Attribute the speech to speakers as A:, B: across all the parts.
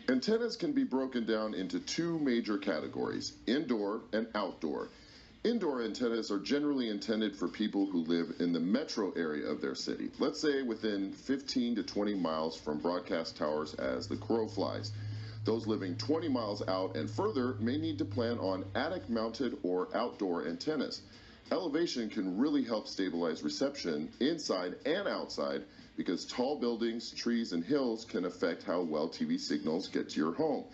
A: Antennas can be broken down into two major categories, indoor and outdoor. Indoor antennas are generally intended for people who live in the metro area of their city, let's say within 15 to 20 miles from broadcast towers as the crow flies. Those living 20 miles out and further may need to plan on attic-mounted or outdoor antennas. Elevation can really help stabilize reception inside and outside because tall buildings, trees, and hills can affect how well TV signals get to your home.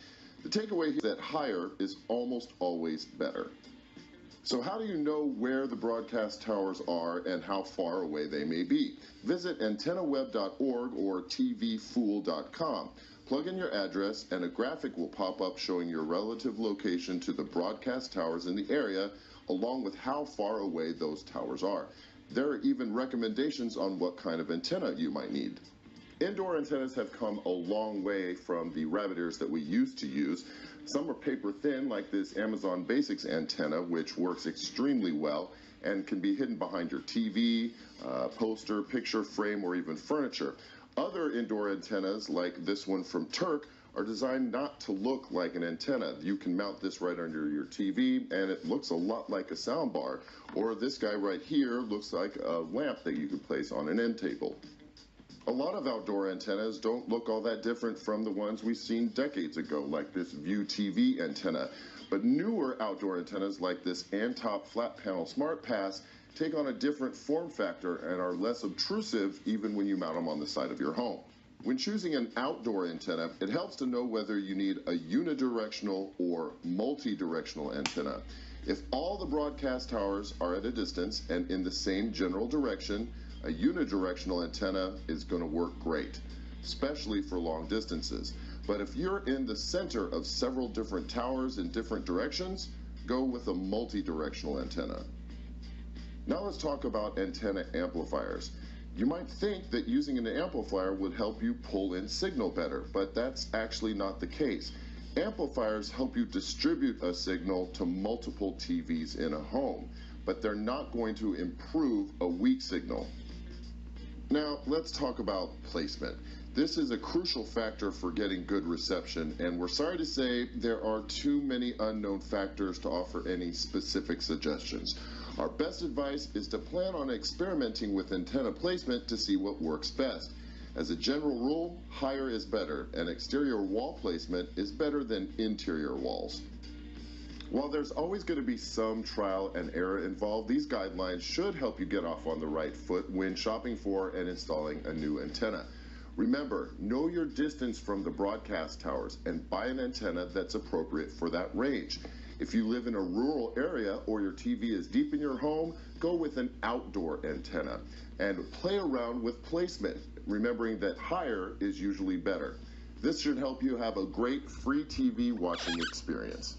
A: The takeaway is that higher is almost always better. So how do you know where the broadcast towers are and how far away they may be? Visit antennaweb.org or tvfool.com. Plug in your address and a graphic will pop up showing your relative location to the broadcast towers in the area, along with how far away those towers are. There are even recommendations on what kind of antenna you might need. Indoor antennas have come a long way from the rabbit ears that we used to use. Some are paper thin, like this Amazon Basics antenna, which works extremely well and can be hidden behind your TV, poster, picture frame, or even furniture. Other indoor antennas, like this one from Turk, are designed not to look like an antenna. You can mount this right under your TV and it looks a lot like a sound bar. Or this guy right here looks like a lamp that you could place on an end table. A lot of outdoor antennas don't look all that different from the ones we've seen decades ago, like this View TV antenna. But newer outdoor antennas like this Antop flat panel Smart Pass take on a different form factor and are less obtrusive even when you mount them on the side of your home. When choosing an outdoor antenna, it helps to know whether you need a unidirectional or multi-directional antenna. If all the broadcast towers are at a distance and in the same general direction, a unidirectional antenna is going to work great, especially for long distances. But if you're in the center of several different towers in different directions, go with a multi-directional antenna. Now let's talk about antenna amplifiers. You might think that using an amplifier would help you pull in signal better, but that's actually not the case. Amplifiers help you distribute a signal to multiple TVs in a home, but they're not going to improve a weak signal. Now, let's talk about placement. This is a crucial factor for getting good reception, and we're sorry to say there are too many unknown factors to offer any specific suggestions. Our best advice is to plan on experimenting with antenna placement to see what works best. As a general rule, higher is better, and exterior wall placement is better than interior walls. While there's always going to be some trial and error involved, these guidelines should help you get off on the right foot when shopping for and installing a new antenna. Remember, know your distance from the broadcast towers and buy an antenna that's appropriate for that range. If you live in a rural area or your TV is deep in your home, go with an outdoor antenna and play around with placement, remembering that higher is usually better. This should help you have a great free TV watching experience.